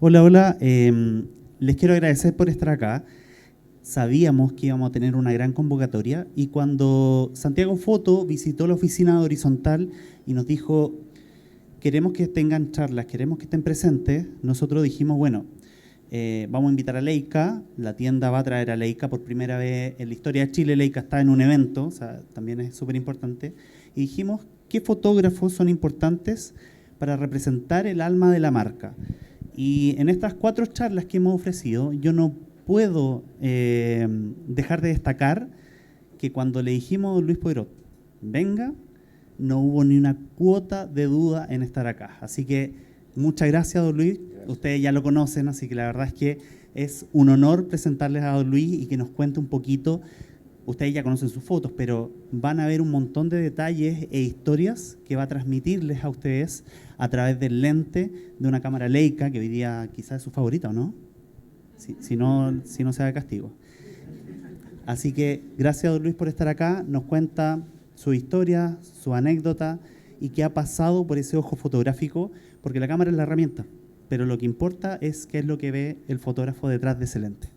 Hola, hola. Les quiero agradecer por estar acá. Sabíamos que íbamos a tener una gran convocatoria y cuando Santiago Foto visitó la oficina de Horizontal y nos dijo, queremos que tengan charlas, queremos que estén presentes, nosotros dijimos, bueno, vamos a invitar a Leica, la tienda va a traer a Leica por primera vez en la historia de Chile. Leica está en un evento, o sea, también es súper importante. Y dijimos, ¿qué fotógrafos son importantes para representar el alma de la marca? Y en estas 4 charlas que hemos ofrecido, yo no puedo dejar de destacar que cuando le dijimos a don Luis Poirot, venga, no hubo ni una cuota de duda en estar acá. Así que muchas gracias, don Luis. Gracias. Ustedes ya lo conocen, así que la verdad es que es un honor presentarles a don Luis y que nos cuente un poquito. Ustedes ya conocen sus fotos, pero van a ver un montón de detalles e historias que va a transmitirles a ustedes a través del lente de una cámara Leica, que hoy día quizás es su favorita, ¿o no? Si no se haga castigo. Así que gracias, don Luis, por estar acá. Nos cuenta su historia, su anécdota y qué ha pasado por ese ojo fotográfico, porque la cámara es la herramienta, pero lo que importa es qué es lo que ve el fotógrafo detrás de ese lente.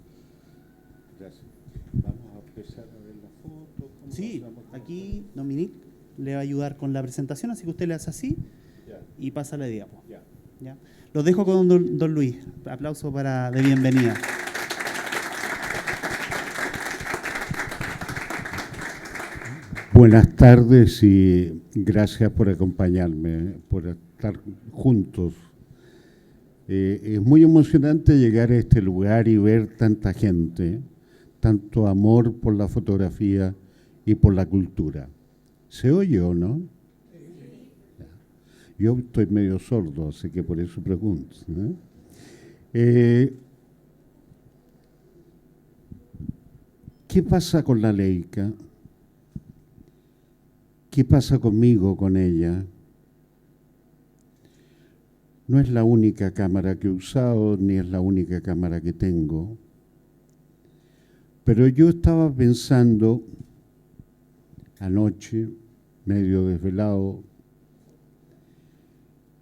Gracias. Vamos a empezar a ver la foto. Sí, aquí Dominique le va a ayudar con la presentación, así que usted le hace así y pasa la diapo. ¿Ya? Los dejo con don Luis. Aplauso de bienvenida. Buenas tardes y gracias por acompañarme, por estar juntos. Es muy emocionante llegar a este lugar y ver tanta gente, tanto amor por la fotografía y por la cultura. ¿Se oye o no? Yo estoy medio sordo, así que por eso pregunto, ¿no? ¿Qué pasa con la Leica? ¿Qué pasa conmigo, con ella? No es la única cámara que he usado, ni es la única cámara que tengo. Pero yo estaba pensando anoche, medio desvelado,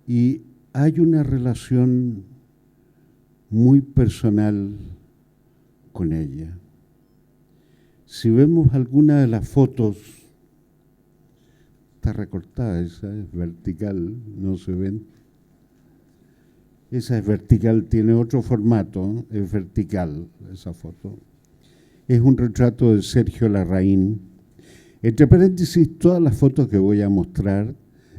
y hay una relación muy personal con ella. Si vemos alguna de las fotos, está recortada, esa es vertical, no se ven. Esa es vertical, tiene otro formato, es vertical esa foto. Es un retrato de Sergio Larraín. Entre paréntesis, todas las fotos que voy a mostrar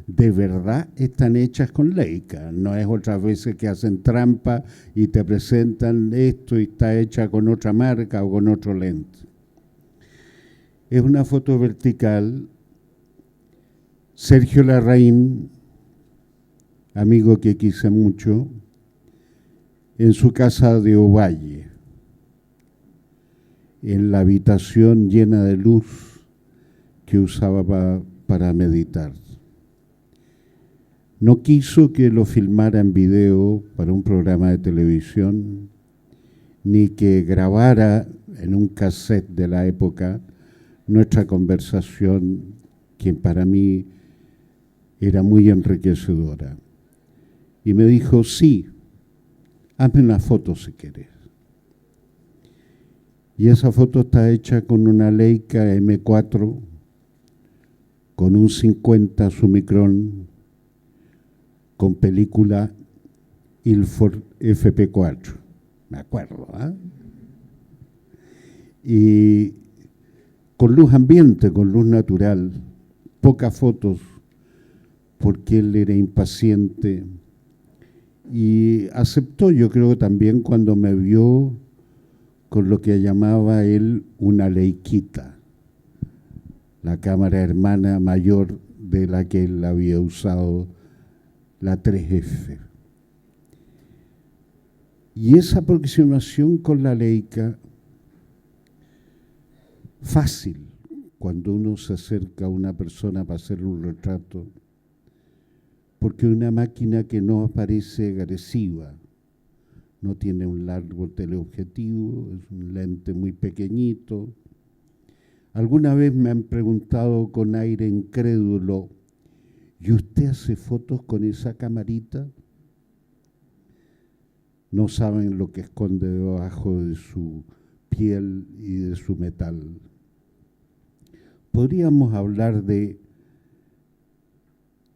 de verdad están hechas con Leica. No es otras veces que hacen trampa y te presentan esto y está hecha con otra marca o con otro lente. Es una foto vertical. Sergio Larraín, amigo que quise mucho, en su casa de Ovalle, en la habitación llena de luz que usaba para meditar. No quiso que lo filmara en video para un programa de televisión, ni que grabara en un cassette de la época nuestra conversación, que para mí era muy enriquecedora. Y me dijo, sí, hazme una foto si quieres. Y esa foto está hecha con una Leica M4, con un 50 Summicron, con película Ilford FP4, me acuerdo, ¿eh? Y con luz ambiente, con luz natural, pocas fotos, porque él era impaciente y aceptó, yo creo, también cuando me vio con lo que llamaba él una Leiquita, la cámara hermana mayor de la que él había usado, la 3F. Y esa aproximación con la Leica, fácil, cuando uno se acerca a una persona para hacer un retrato, porque es una máquina que no parece agresiva, no tiene un largo teleobjetivo, es un lente muy pequeñito. Alguna vez me han preguntado con aire incrédulo, ¿y usted hace fotos con esa camarita? no saben lo que esconde debajo de su piel y de su metal. Podríamos hablar de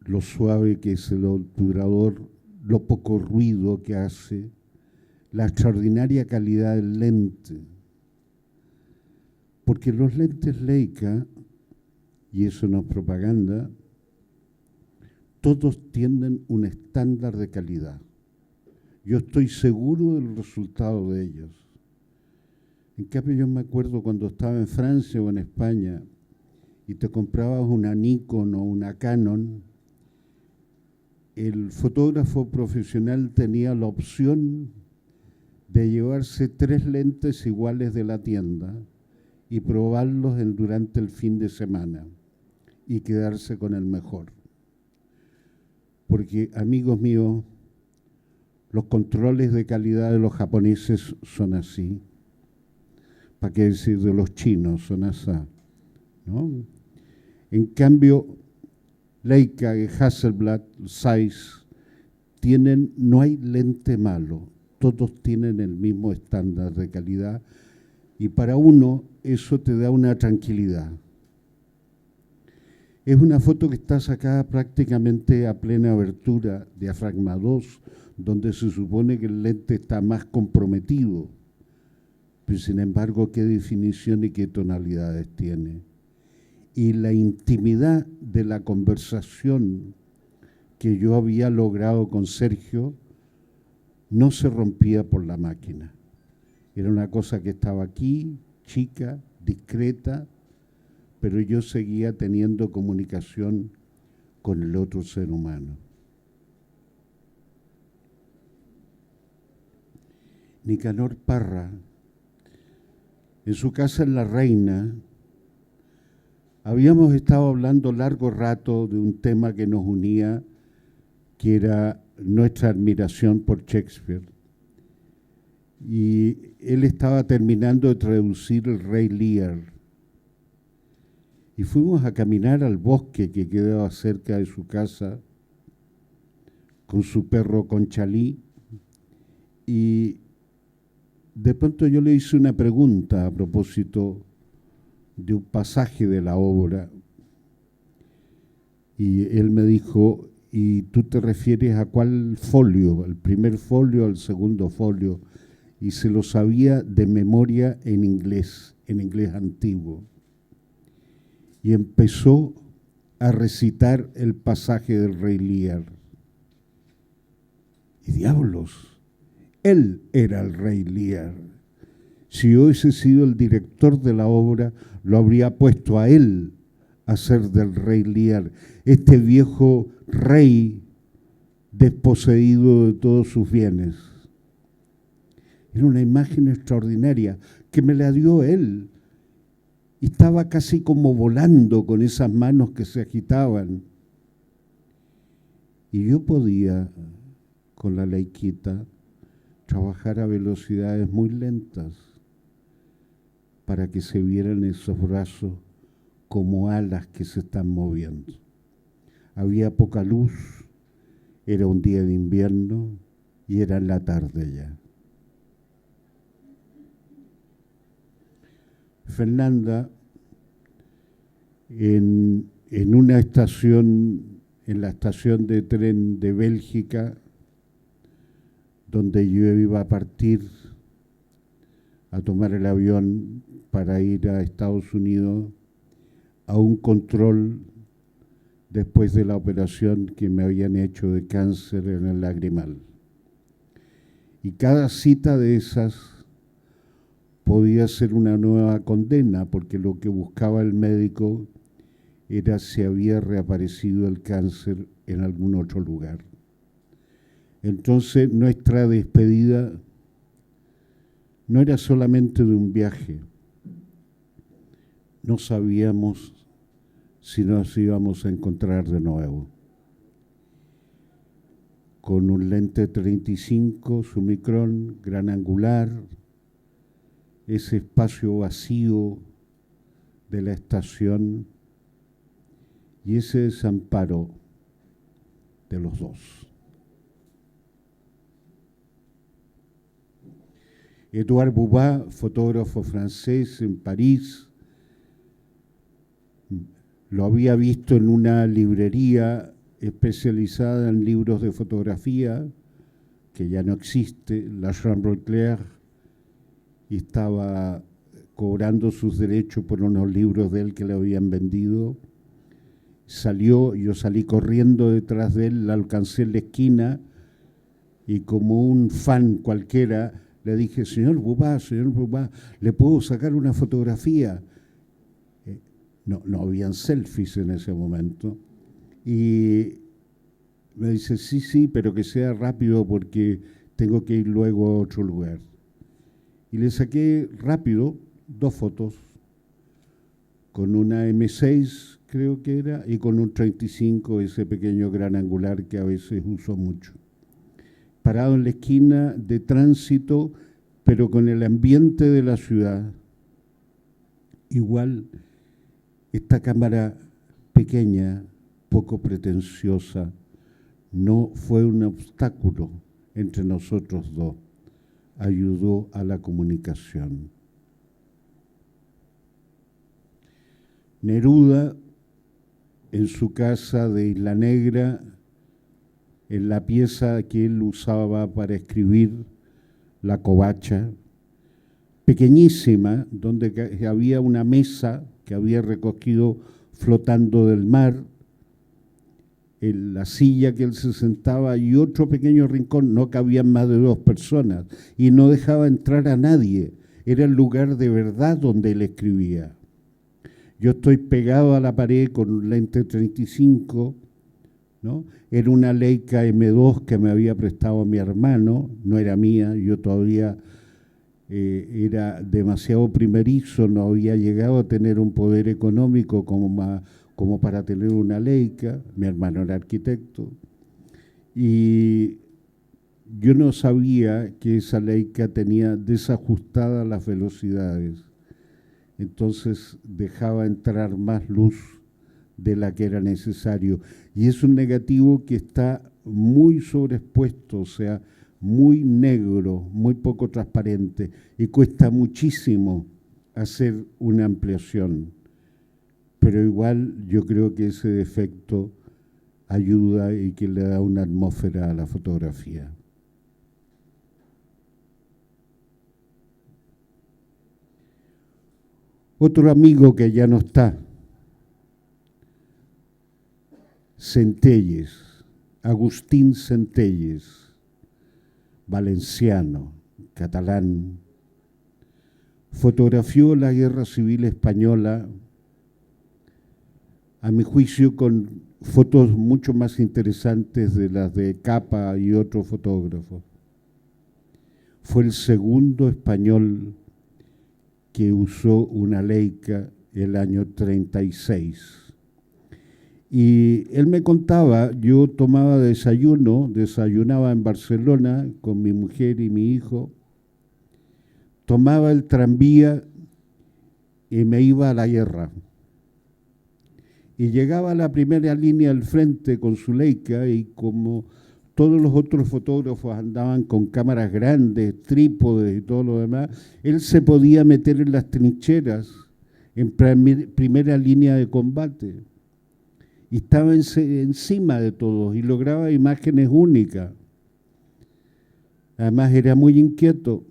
lo suave que es el obturador, lo poco ruido que hace, la extraordinaria calidad del lente. Porque los lentes Leica, y eso no es propaganda, todos tienen un estándar de calidad. Yo estoy seguro del resultado de ellos. En cambio, yo me acuerdo cuando estaba en Francia o en España y te comprabas una Nikon o una Canon, el fotógrafo profesional tenía la opción de llevarse 3 lentes iguales de la tienda y probarlos durante el fin de semana y quedarse con el mejor. Porque, amigos míos, los controles de calidad de los japoneses son así. ¿Para qué decir de los chinos? Son así, ¿no? En cambio, Leica y Hasselblad, Zeiss, no hay lente malo, todos tienen el mismo estándar de calidad y para uno eso te da una tranquilidad. Es una foto que está sacada prácticamente a plena abertura, diafragma 2, donde se supone que el lente está más comprometido, pero sin embargo, qué definición y qué tonalidades tiene. Y la intimidad de la conversación que yo había logrado con Sergio no se rompía por la máquina. Era una cosa que estaba aquí, chica, discreta, pero yo seguía teniendo comunicación con el otro ser humano. Nicanor Parra, en su casa en La Reina, habíamos estado hablando largo rato de un tema que nos unía, que era nuestra admiración por Shakespeare. Y él estaba terminando de traducir El Rey Lear. Y fuimos a caminar al bosque que quedaba cerca de su casa con su perro Conchalí. Y de pronto yo le hice una pregunta a propósito de un pasaje de la obra. Y él me dijo, ¿y tú te refieres a cuál folio? ¿El primer folio o el segundo folio? Y se lo sabía de memoria en inglés antiguo. Y empezó a recitar el pasaje del Rey Lear. Y diablos, él era el Rey Lear. Si yo hubiese sido el director de la obra, lo habría puesto a él a ser del Rey Lear, este viejo rey desposeído de todos sus bienes. Era una imagen extraordinaria que me la dio él. Y estaba casi como volando con esas manos que se agitaban. Y yo podía, con la Leiquita, trabajar a velocidades muy lentas para que se vieran esos brazos como alas que se están moviendo. Había poca luz, era un día de invierno y era en la tarde ya. Fernanda, en una estación, en la estación de tren de Bélgica, donde yo iba a partir a tomar el avión para ir a Estados Unidos, a un control después de la operación que me habían hecho de cáncer en el lagrimal. Y cada cita de esas podía ser una nueva condena, porque lo que buscaba el médico era si había reaparecido el cáncer en algún otro lugar. Entonces nuestra despedida no era solamente de un viaje. No sabíamos si nos íbamos a encontrar de nuevo. Con un lente 35 Summicron gran angular, ese espacio vacío de la estación y ese desamparo de los dos. Edouard Bouba, fotógrafo francés en París. Lo había visto en una librería especializada en libros de fotografía, que ya no existe, la Chambre Claire, y estaba cobrando sus derechos por unos libros de él que le habían vendido. Salió, yo salí corriendo detrás de él, la alcancé en la esquina y como un fan cualquiera le dije, señor Bouba, ¿le puedo sacar una fotografía? No habían selfies en ese momento. Y me dice, sí, pero que sea rápido porque tengo que ir luego a otro lugar. Y le saqué rápido 2 fotos, con una M6 creo que era, y con un 35, ese pequeño gran angular que a veces uso mucho. Parado en la esquina de tránsito, pero con el ambiente de la ciudad. Igual, esta cámara pequeña, poco pretenciosa, no fue un obstáculo entre nosotros dos. Ayudó a la comunicación. Neruda, en su casa de Isla Negra, en la pieza que él usaba para escribir, la covacha, pequeñísima, donde había una mesa que había recogido flotando del mar, en la silla que él se sentaba y otro pequeño rincón, no cabían más de 2 personas y no dejaba entrar a nadie. Era el lugar de verdad donde él escribía. Yo estoy pegado a la pared con un lente 35, ¿no? Era una Leica M2 que me había prestado mi hermano, no era mía, yo todavía era demasiado primerizo, no había llegado a tener un poder económico como para tener una Leica, mi hermano era arquitecto, y yo no sabía que esa Leica tenía desajustadas las velocidades, entonces dejaba entrar más luz de la que era necesario, y es un negativo que está muy sobreexpuesto, o sea, muy negro, muy poco transparente, y cuesta muchísimo hacer una ampliación. Pero igual yo creo que ese defecto ayuda y que le da una atmósfera a la fotografía. Otro amigo que ya no está, Centelles, Agustín Centelles, valenciano, catalán, fotografió la Guerra Civil Española, a mi juicio, con fotos mucho más interesantes de las de Capa y otros fotógrafos. Fue el segundo español que usó una Leica el año 36. Y él me contaba, yo tomaba desayunaba en Barcelona con mi mujer y mi hijo, tomaba el tranvía y me iba a la guerra. Y llegaba a la primera línea al frente con su Leica y como todos los otros fotógrafos andaban con cámaras grandes, trípodes y todo lo demás, él se podía meter en las trincheras, en primera línea de combate. Y estaba encima de todos y lograba imágenes únicas. Además era muy inquieto.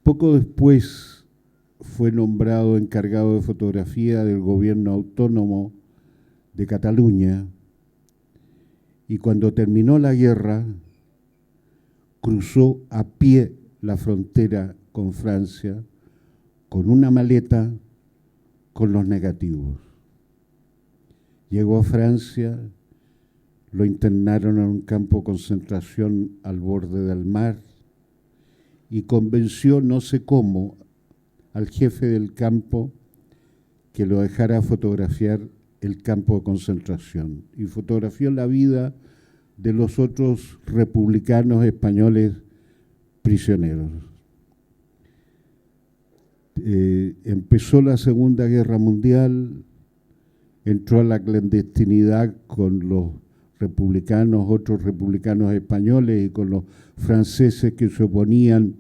Poco después fue nombrado encargado de fotografía del gobierno autónomo de Cataluña y cuando terminó la guerra cruzó a pie la frontera con Francia con una maleta con los negativos. Llegó a Francia, lo internaron en un campo de concentración al borde del mar y convenció, no sé cómo, al jefe del campo que lo dejara fotografiar el campo de concentración y fotografió la vida de los otros republicanos españoles prisioneros. Empezó la Segunda Guerra Mundial, entró a la clandestinidad con los republicanos, otros republicanos españoles y con los franceses que se oponían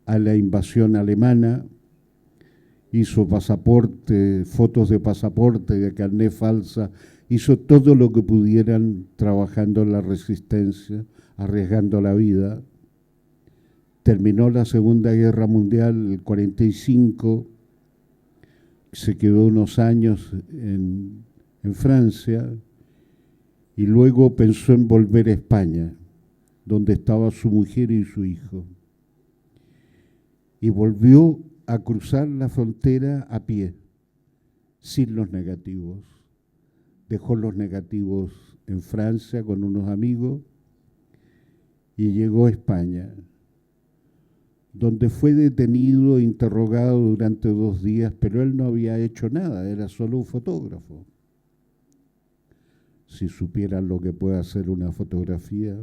a la invasión alemana. Hizo pasaporte, fotos de pasaporte, de carné falsa, hizo todo lo que pudieran trabajando en la resistencia, arriesgando la vida. Terminó la Segunda Guerra Mundial, el 45, se quedó unos años en Francia y luego pensó en volver a España, donde estaba su mujer y su hijo. Y volvió a cruzar la frontera a pie, sin los negativos. Dejó los negativos en Francia con unos amigos y llegó a España, donde fue detenido e interrogado durante 2 días, pero él no había hecho nada, era solo un fotógrafo. Si supieran lo que puede hacer una fotografía.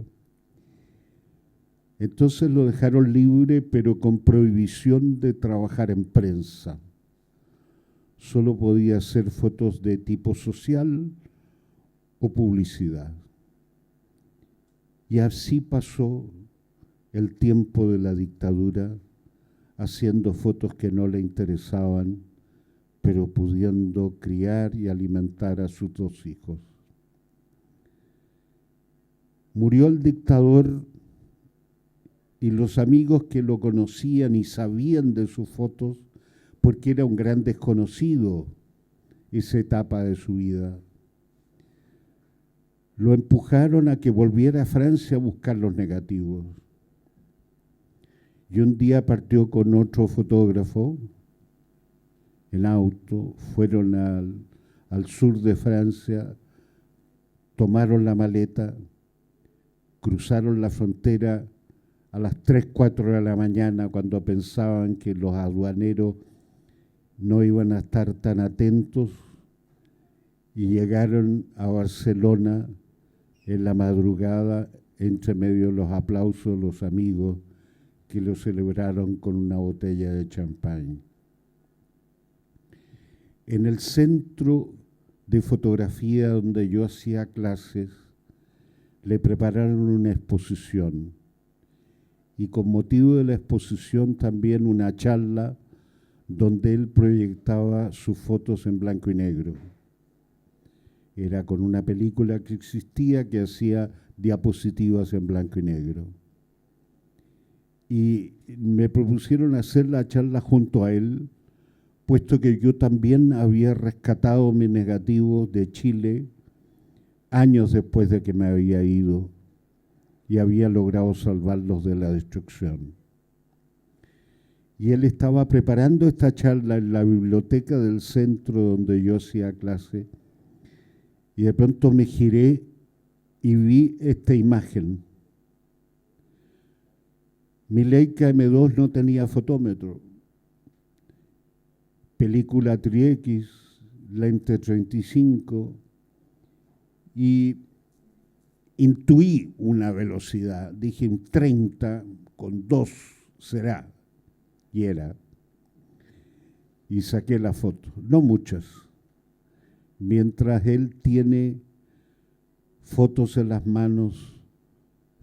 Entonces lo dejaron libre, pero con prohibición de trabajar en prensa. Solo podía hacer fotos de tipo social o publicidad. Y así pasó el tiempo de la dictadura, haciendo fotos que no le interesaban, pero pudiendo criar y alimentar a sus 2 hijos. Murió el dictador y los amigos que lo conocían y sabían de sus fotos, porque era un gran desconocido esa etapa de su vida, lo empujaron a que volviera a Francia a buscar los negativos. Y un día partió con otro fotógrafo en auto, fueron al sur de Francia, tomaron la maleta, cruzaron la frontera a las 3, 4 de la mañana, cuando pensaban que los aduaneros no iban a estar tan atentos, y llegaron a Barcelona en la madrugada, entre medio de los aplausos de los amigos que lo celebraron con una botella de champán. En el centro de fotografía donde yo hacía clases, le prepararon una exposición y con motivo de la exposición también una charla donde él proyectaba sus fotos en blanco y negro. Era con una película que existía que hacía diapositivas en blanco y negro. Y me propusieron hacer la charla junto a él, puesto que yo también había rescatado mis negativos de Chile años después de que me había ido y había logrado salvarlos de la destrucción. Y él estaba preparando esta charla en la biblioteca del centro donde yo hacía clase, y de pronto me giré y vi esta imagen. Mi Leica M2 no tenía fotómetro. Película Tri-X, lente 35, y intuí una velocidad. Dije, en 30 con 2 será. Y era. Y saqué la foto. No muchas. Mientras él tiene fotos en las manos,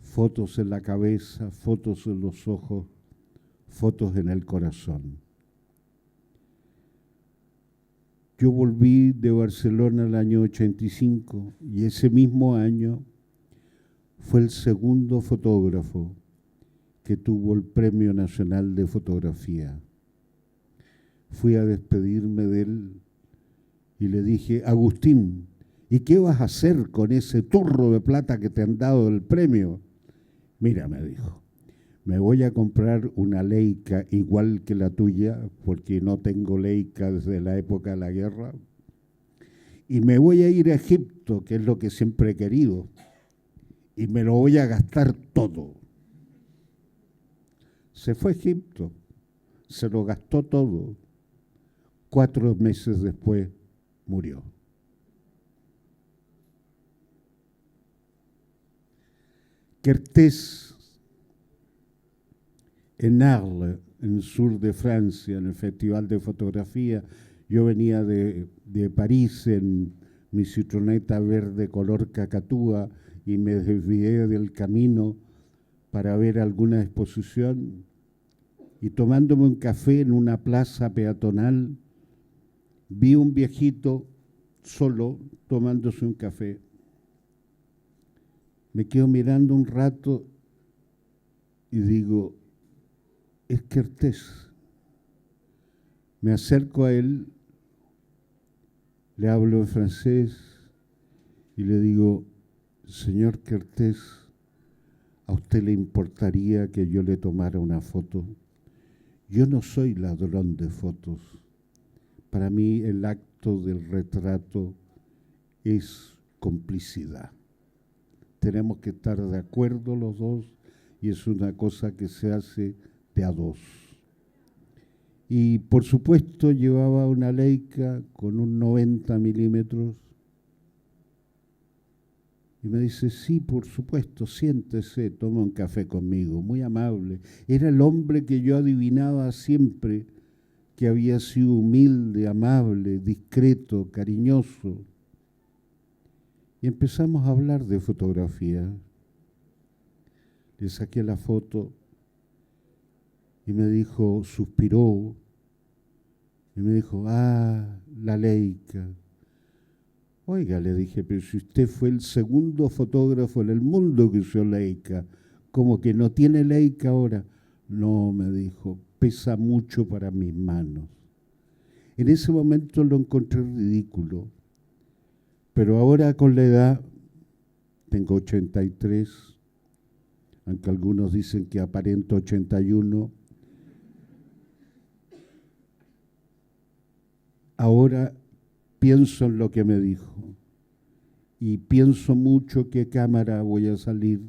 fotos en la cabeza, fotos en los ojos, fotos en el corazón. Yo volví de Barcelona el año 85 y ese mismo año fue el segundo fotógrafo que tuvo el Premio Nacional de Fotografía. Fui a despedirme de él y le dije, Agustín, ¿y qué vas a hacer con ese turro de plata que te han dado del premio? Mira, me dijo, me voy a comprar una Leica igual que la tuya, porque no tengo Leica desde la época de la guerra, y me voy a ir a Egipto, que es lo que siempre he querido, y me lo voy a gastar todo. Se fue a Egipto, se lo gastó todo. 4 meses después murió. Kertész, en Arles, en el sur de Francia, en el Festival de Fotografía. Yo venía de París en mi citroneta verde color cacatúa y me desvié del camino para ver alguna exposición, y tomándome un café en una plaza peatonal, vi un viejito solo tomándose un café. Me quedo mirando un rato y digo, es Kertész. Me acerco a él, le hablo en francés y le digo, señor Kertész, ¿a usted le importaría que yo le tomara una foto? Yo no soy ladrón de fotos. Para mí el acto del retrato es complicidad. Tenemos que estar de acuerdo los dos y es una cosa que se hace de a dos. Y por supuesto llevaba una Leica con un 90 milímetros y me dice, sí, por supuesto, siéntese, toma un café conmigo, muy amable. Era el hombre que yo adivinaba siempre que había sido humilde, amable, discreto, cariñoso. Y empezamos a hablar de fotografía. Le saqué la foto y me dijo, suspiró, y me dijo, ah, la Leica. Oiga, le dije, pero si usted fue el segundo fotógrafo en el mundo que usó Leica, ¿como que no tiene Leica ahora? No, me dijo, pesa mucho para mis manos. En ese momento lo encontré ridículo, pero ahora con la edad, tengo 83, aunque algunos dicen que aparento 81, ahora pienso en lo que me dijo y pienso mucho qué cámara voy a salir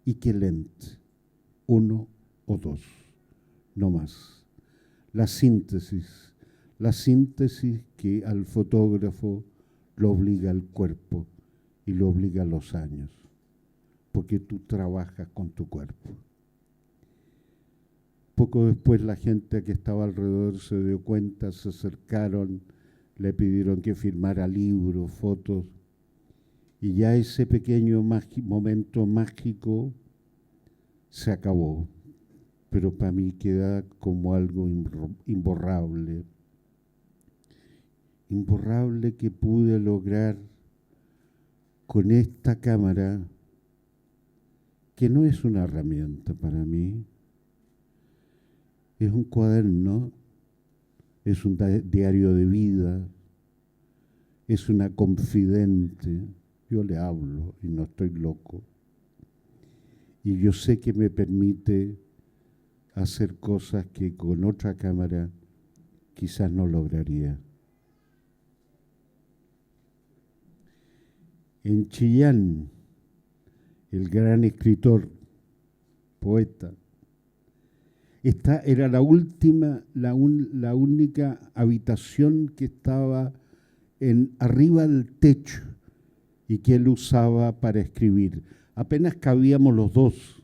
y qué lente, 1 o 2, no más. La síntesis que al fotógrafo lo obliga el cuerpo y lo obliga a los años, porque tú trabajas con tu cuerpo. Poco después la gente que estaba alrededor se dio cuenta, se acercaron, le pidieron que firmara libros, fotos, y ya ese pequeño momento mágico se acabó, pero para mí queda como algo imborrable. Imborrable que pude lograr con esta cámara, que no es una herramienta para mí, es un cuaderno, es un diario de vida, es una confidente. Yo le hablo y no estoy loco. Y yo sé que me permite hacer cosas que con otra cámara quizás no lograría. En Chillán, el gran escritor, poeta, esta era la única habitación que estaba arriba del techo y que él usaba para escribir. Apenas cabíamos los dos.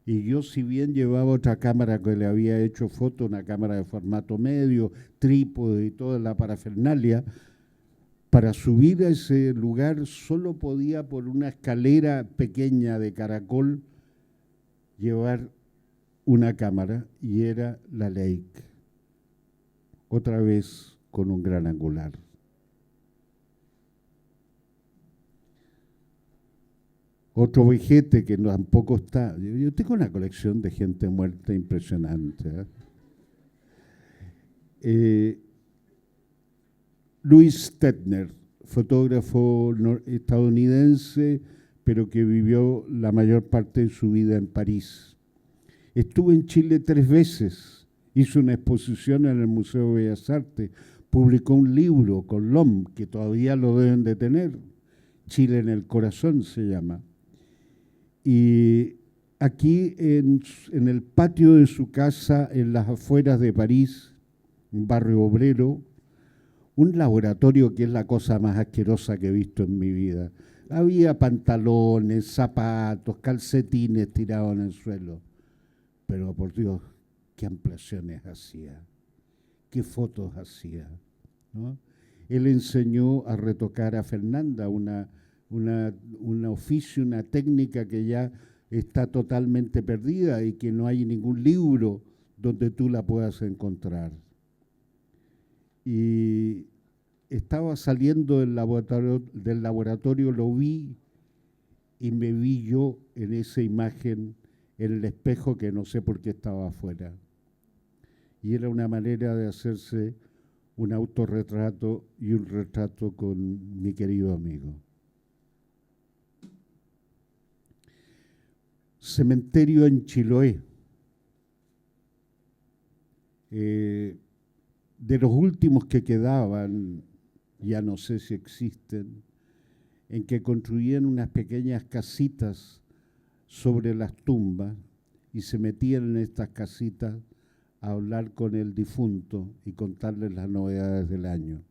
Y yo, si bien llevaba otra cámara que le había hecho foto, una cámara de formato medio, trípode y toda la parafernalia, para subir a ese lugar solo podía por una escalera pequeña de caracol llevar una cámara y era la Leica, otra vez con un gran angular. Otro vejete que tampoco está. Yo tengo una colección de gente muerta impresionante. Louis Stettner, fotógrafo estadounidense, pero que vivió la mayor parte de su vida en París. Estuvo en Chile 3 veces, hizo una exposición en el Museo de Bellas Artes, publicó un libro con LOM, que todavía lo deben de tener, Chile en el corazón se llama. Y aquí en el patio de su casa, en las afueras de París, un barrio obrero, un laboratorio que es la cosa más asquerosa que he visto en mi vida. Había pantalones, zapatos, calcetines tirados en el suelo. Pero por Dios, qué ampliaciones hacía, qué fotos hacía, ¿no? Él enseñó a retocar a Fernanda, una un oficio, una técnica que ya está totalmente perdida y que no hay ningún libro donde tú la puedas encontrar. Y estaba saliendo del laboratorio, lo vi y me vi yo en esa imagen, en el espejo que no sé por qué estaba afuera. Y era una manera de hacerse un autorretrato y un retrato con mi querido amigo. Cementerio en Chiloé. De los últimos que quedaban, ya no sé si existen, en que construían unas pequeñas casitas sobre las tumbas y se metían en estas casitas a hablar con el difunto y contarles las novedades del año.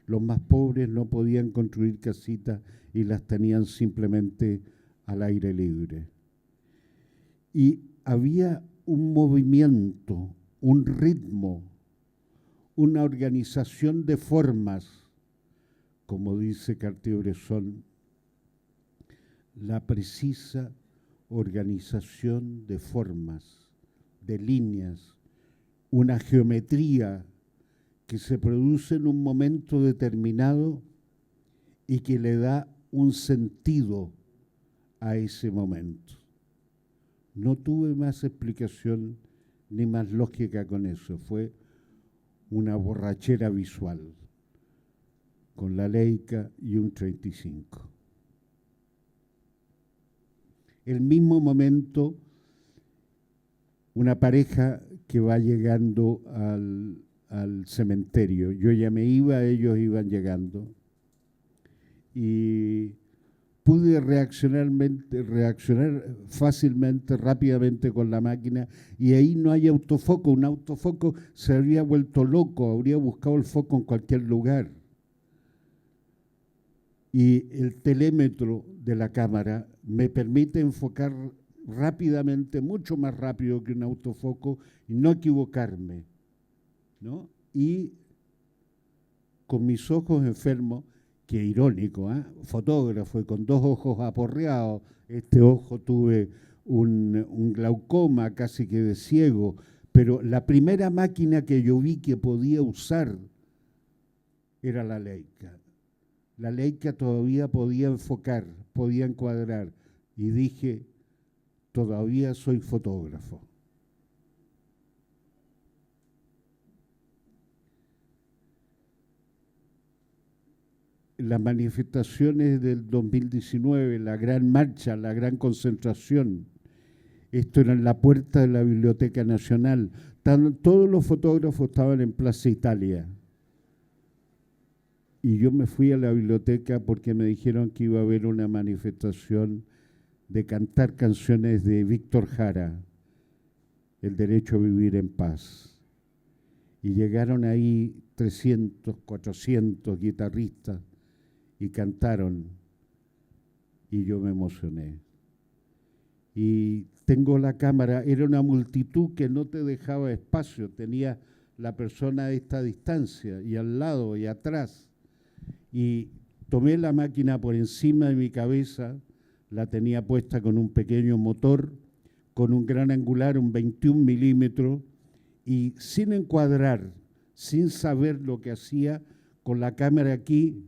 Los más pobres no podían construir casitas y las tenían simplemente al aire libre. Y había un movimiento, un ritmo, una organización de formas, como dice Cartier-Bresson, la precisa organización de formas, de líneas, una geometría que se produce en un momento determinado y que le da un sentido a ese momento. No tuve más explicación ni más lógica con eso, fue una borrachera visual con la Leica y un 35. El mismo momento, una pareja que va llegando al cementerio. Yo ya me iba, ellos iban llegando. Y pude reaccionar fácilmente, rápidamente con la máquina, y ahí no hay autofoco. Un autofoco se habría vuelto loco, habría buscado el foco en cualquier lugar. Y el telémetro de la cámara me permite enfocar rápidamente, mucho más rápido que un autofoco, y no equivocarme, ¿no? Y con mis ojos enfermos, qué irónico, fotógrafo y con dos ojos aporreados, este ojo tuve un glaucoma casi que de ciego, pero la primera máquina que yo vi que podía usar era la Leica. La Leica todavía podía enfocar, podía encuadrar, y dije, todavía soy fotógrafo. Las manifestaciones del 2019, la gran marcha, la gran concentración, esto era en la puerta de la Biblioteca Nacional. Todos los fotógrafos estaban en Plaza Italia. Y yo me fui a la biblioteca porque me dijeron que iba a haber una manifestación de cantar canciones de Víctor Jara, El derecho a vivir en paz. Y llegaron ahí 300, 400 guitarristas y cantaron, y yo me emocioné. Y tengo la cámara, era una multitud que no te dejaba espacio, tenía la persona a esta distancia, y al lado y atrás. Y tomé la máquina por encima de mi cabeza, la tenía puesta con un pequeño motor, con un gran angular, un 21 milímetros, y sin encuadrar, sin saber lo que hacía, con la cámara aquí,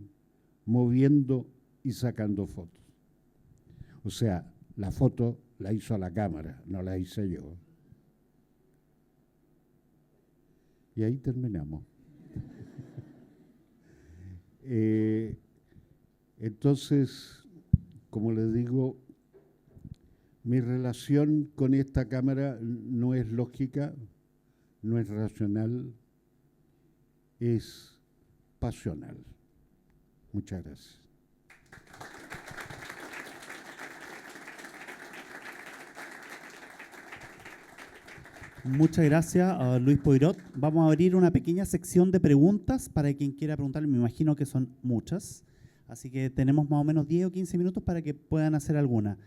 moviendo y sacando fotos. O sea, la foto la hizo la cámara, no la hice yo. Y ahí terminamos. Entonces, como les digo, mi relación con esta cámara no es lógica, no es racional, es pasional. Muchas gracias. Muchas gracias a Luis Poirot. Vamos a abrir una pequeña sección de preguntas para quien quiera preguntarle. Me imagino que son muchas. Así que tenemos más o menos 10 o 15 minutos para que puedan hacer alguna.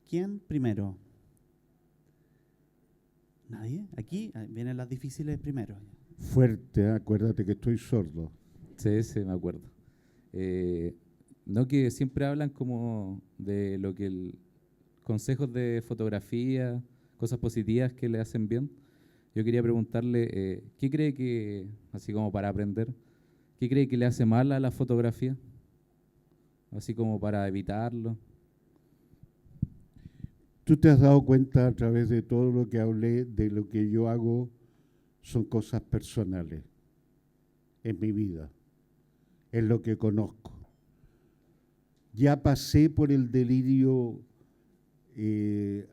¿Quién primero? ¿Nadie? Aquí vienen las difíciles primero. Fuerte, acuérdate que estoy sordo. Sí, me acuerdo. no que siempre hablan como de lo que consejos de fotografía, cosas positivas que le hacen bien. Yo quería preguntarle, ¿qué cree que, así como para aprender, qué cree que le hace mal a la fotografía? Así como para evitarlo. Tú te has dado cuenta a través de todo lo que hablé de lo que yo hago son cosas personales en mi vida, en lo que conozco. Ya pasé por el delirio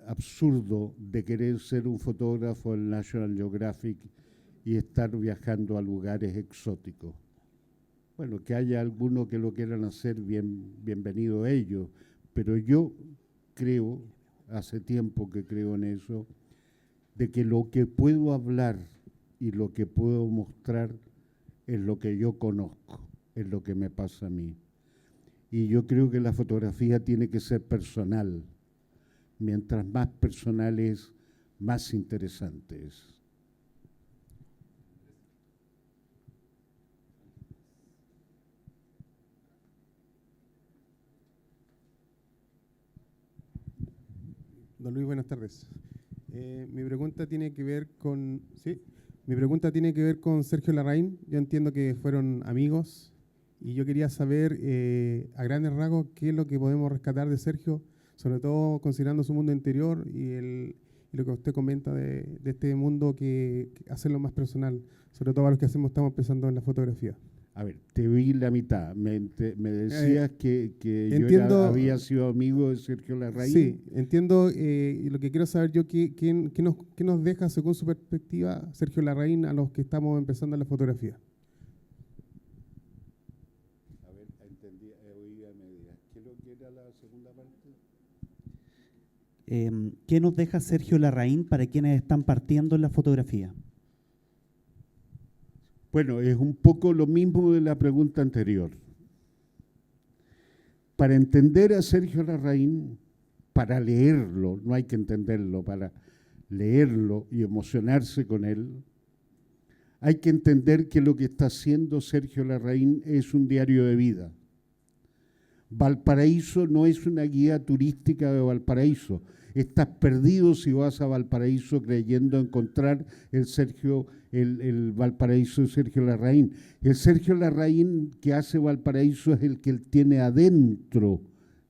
absurdo de querer ser un fotógrafo en National Geographic y estar viajando a lugares exóticos. Bueno, que haya algunos que lo quieran hacer, bienvenido a ellos, pero yo creo, hace tiempo que creo en eso, de que lo que puedo hablar y lo que puedo mostrar es lo que yo conozco, es lo que me pasa a mí. Y yo creo que la fotografía tiene que ser personal. Mientras más personal es, más interesante es. Don Luis, buenas tardes. Mi pregunta tiene que ver con, ¿sí? Mi pregunta tiene que ver con Sergio Larraín. Yo entiendo que fueron amigos y yo quería saber a grandes rasgos qué es lo que podemos rescatar de Sergio, sobre todo considerando su mundo interior y lo que usted comenta de este mundo que hacerlo más personal, sobre todo a los que estamos pensando en la fotografía. A ver, te vi la mitad. Me decías que entiendo, había sido amigo de Sergio Larraín. Sí, entiendo. Y lo que quiero saber yo, ¿qué nos deja, según su perspectiva, Sergio Larraín, a los que estamos empezando en la fotografía? A ver, entendí, oí a medias. ¿Qué es lo que era la segunda parte? ¿Qué nos deja Sergio Larraín para quienes están partiendo en la fotografía? Bueno, es un poco lo mismo de la pregunta anterior. Para entender a Sergio Larraín, para leerlo, no hay que entenderlo, para leerlo y emocionarse con él, hay que entender que lo que está haciendo Sergio Larraín es un diario de vida. Valparaíso no es una guía turística de Valparaíso. Estás perdido si vas a Valparaíso creyendo encontrar el Valparaíso de Sergio Larraín. El Sergio Larraín que hace Valparaíso es el que él tiene adentro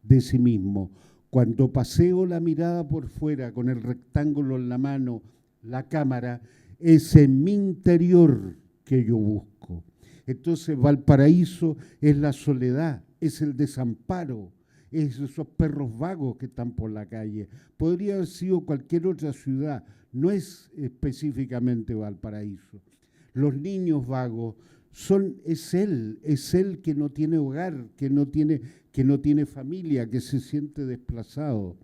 de sí mismo. Cuando paseo la mirada por fuera con el rectángulo en la mano, la cámara, es en mi interior que yo busco. Entonces Valparaíso es la soledad, es el desamparo, es esos perros vagos que están por la calle. Podría haber sido cualquier otra ciudad, no es específicamente Valparaíso. Los niños vagos es él que no tiene hogar, que no tiene familia, que se siente desplazado.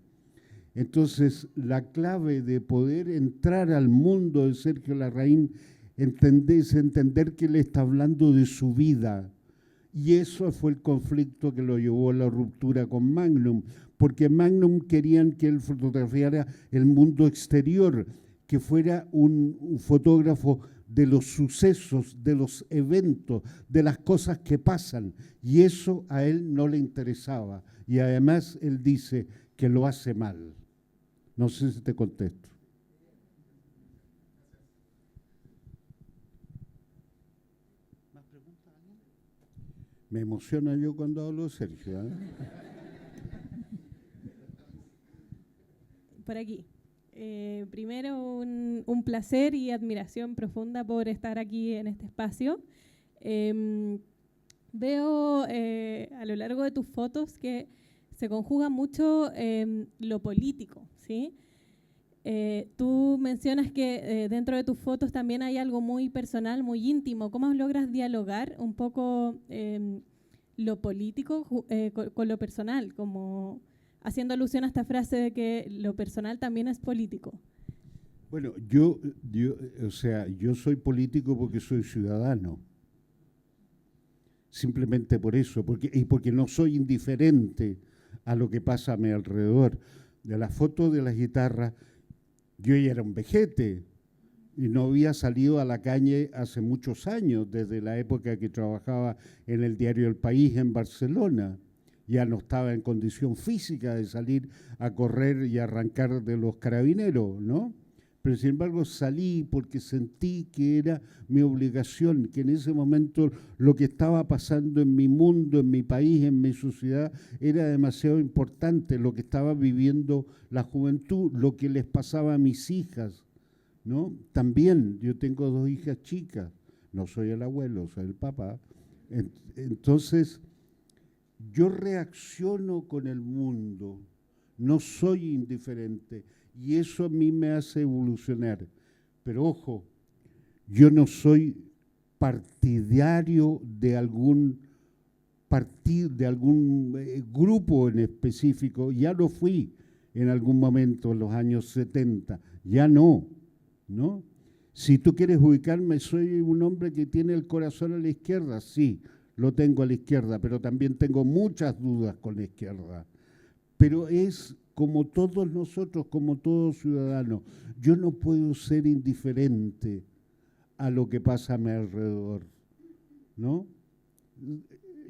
Entonces, la clave de poder entrar al mundo de Sergio Larraín es entender que él está hablando de su vida. Y eso fue el conflicto que lo llevó a la ruptura con Magnum, porque Magnum querían que él fotografiara el mundo exterior, que fuera un fotógrafo de los sucesos, de los eventos, de las cosas que pasan. Y eso a él no le interesaba. Y además él dice que lo hace mal. No sé si te contesto. ¿Más preguntas, alguien? Me emociona yo cuando hablo de Sergio, ¿eh? Por aquí. Primero, un placer y admiración profunda por estar aquí en este espacio. Veo a lo largo de tus fotos que se conjuga mucho lo político, ¿sí? Tú mencionas que dentro de tus fotos también hay algo muy personal, muy íntimo. ¿Cómo logras dialogar un poco lo político con lo personal? Como haciendo alusión a esta frase de que lo personal también es político. Bueno, yo soy político porque soy ciudadano. Simplemente por eso, porque no soy indiferente a lo que pasa a mi alrededor. De la foto de las guitarras, yo ya era un vejete y no había salido a la calle hace muchos años, desde la época que trabajaba en el diario El País en Barcelona. ya no estaba en condición física de salir a correr y arrancar de los carabineros, ¿no? Pero sin embargo salí porque sentí que era mi obligación, que en ese momento lo que estaba pasando en mi mundo, en mi país, en mi sociedad, era demasiado importante, lo que estaba viviendo la juventud, lo que les pasaba a mis hijas, ¿no? También, yo tengo 2 hijas chicas, no soy el abuelo, soy el papá. Entonces, yo reacciono con el mundo, no soy indiferente. Y eso a mí me hace evolucionar. Pero ojo, yo no soy partidario de algún partido, de algún grupo en específico. Ya lo fui en algún momento en los años 70. Ya no, ¿no? Si tú quieres ubicarme, soy un hombre que tiene el corazón a la izquierda. Sí, lo tengo a la izquierda, pero también tengo muchas dudas con la izquierda. Pero es como todos nosotros, como todo ciudadano, yo no puedo ser indiferente a lo que pasa a mi alrededor, ¿no?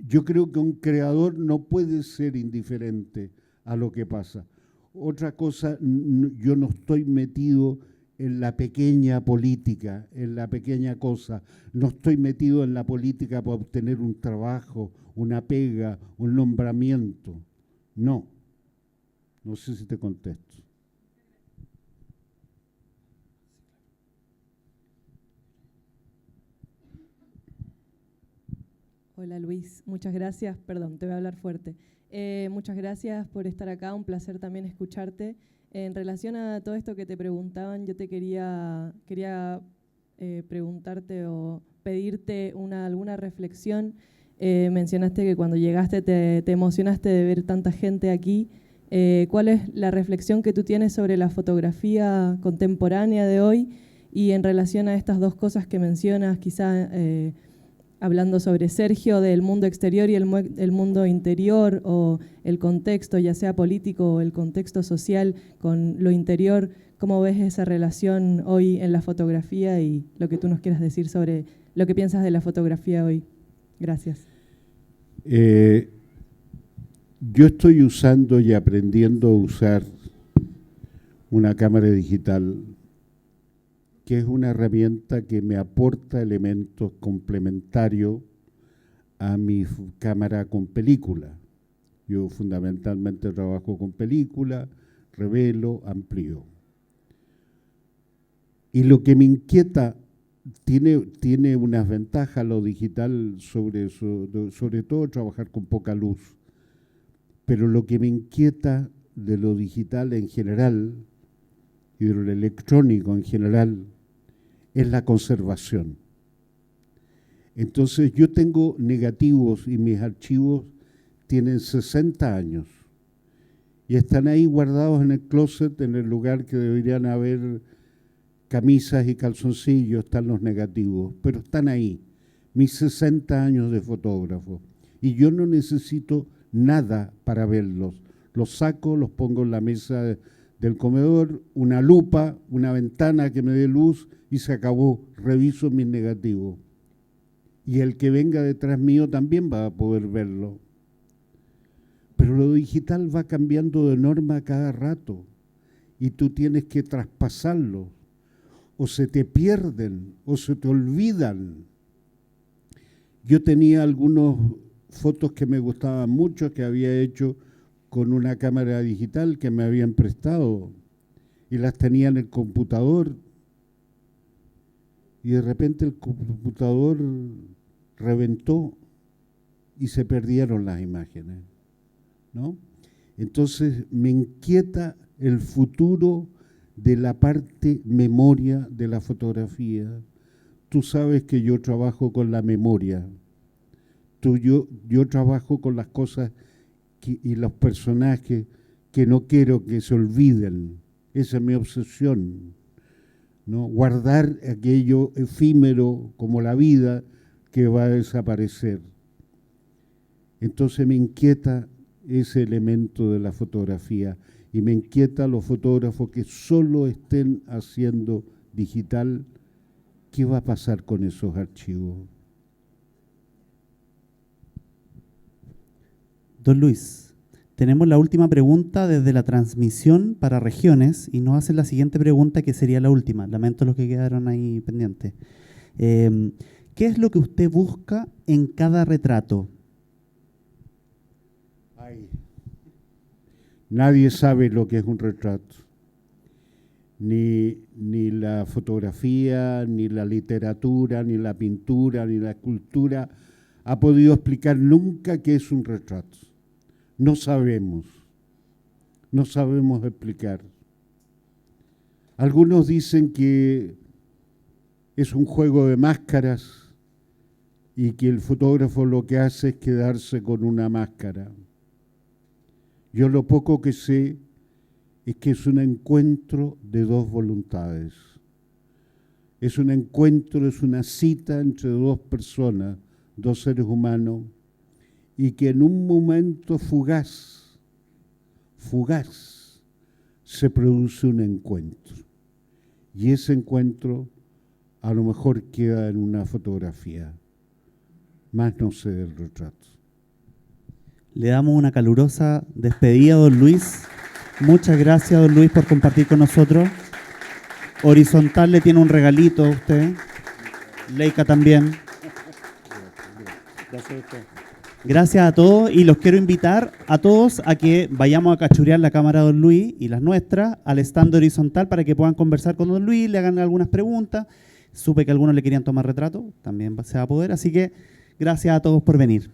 Yo creo que un creador no puede ser indiferente a lo que pasa. Otra cosa, yo no estoy metido en la pequeña política, en la pequeña cosa. No estoy metido en la política para obtener un trabajo, una pega, un nombramiento. No. No sé si te contesto. Hola Luis, muchas gracias. Perdón, te voy a hablar fuerte. Muchas gracias por estar acá, un placer también escucharte. En relación a todo esto que te preguntaban, yo te quería preguntarte o pedirte alguna reflexión. Mencionaste que cuando llegaste te emocionaste de ver tanta gente aquí. ¿Cuál es la reflexión que tú tienes sobre la fotografía contemporánea de hoy y en relación a estas 2 cosas que mencionas, quizá hablando sobre Sergio, del mundo exterior y el mundo interior o el contexto, ya sea político o el contexto social con lo interior? ¿Cómo ves esa relación hoy en la fotografía y lo que tú nos quieras decir sobre lo que piensas de la fotografía hoy? Gracias. Yo estoy usando y aprendiendo a usar una cámara digital, que es una herramienta que me aporta elementos complementarios a mi cámara con película. Yo fundamentalmente trabajo con película, revelo, amplío. Y lo que me inquieta, tiene unas ventajas lo digital, sobre todo trabajar con poca luz. Pero lo que me inquieta de lo digital en general y de lo electrónico en general es la conservación. Entonces yo tengo negativos y mis archivos tienen 60 años y están ahí guardados en el closet, en el lugar que deberían haber camisas y calzoncillos, están los negativos, pero están ahí, mis 60 años de fotógrafo. Y yo no necesito nada para verlos. Los saco, los pongo en la mesa del comedor, una lupa, una ventana que me dé luz y se acabó. Reviso mis negativos. Y el que venga detrás mío también va a poder verlo. Pero lo digital va cambiando de norma cada rato y tú tienes que traspasarlo. O se te pierden o se te olvidan. Yo tenía algunas fotos que me gustaban mucho, que había hecho con una cámara digital que me habían prestado y las tenía en el computador y de repente el computador reventó y se perdieron las imágenes, ¿no? Entonces me inquieta el futuro de la parte memoria de la fotografía. Tú sabes que yo trabajo con la memoria. Yo trabajo con las cosas y los personajes que no quiero que se olviden. Esa es mi obsesión, ¿no? Guardar aquello efímero como la vida que va a desaparecer. Entonces me inquieta ese elemento de la fotografía y me inquieta los fotógrafos que solo estén haciendo digital. ¿Qué va a pasar con esos archivos? Don Luis, tenemos la última pregunta desde la transmisión para regiones y nos hacen la siguiente pregunta que sería la última. Lamento los que quedaron ahí pendientes. ¿Qué es lo que usted busca en cada retrato? Ay, nadie sabe lo que es un retrato. Ni la fotografía, ni la literatura, ni la pintura, ni la escultura ha podido explicar nunca qué es un retrato. No sabemos explicar. Algunos dicen que es un juego de máscaras y que el fotógrafo lo que hace es quedarse con una máscara. Yo lo poco que sé es que es un encuentro de dos voluntades. Es un encuentro, es una cita entre dos personas, dos seres humanos, y que en un momento fugaz, se produce un encuentro. Y ese encuentro a lo mejor queda en una fotografía, más no sé del retrato. Le damos una calurosa despedida, don Luis. Muchas gracias, don Luis, por compartir con nosotros. Horizontal le tiene un regalito a usted. Leica también. Gracias a todos y los quiero invitar a todos a que vayamos a cachurear la cámara de don Luis y las nuestras al stand de Horizontal para que puedan conversar con don Luis, le hagan algunas preguntas. Supe que algunos le querían tomar retrato, también se va a poder, así que gracias a todos por venir.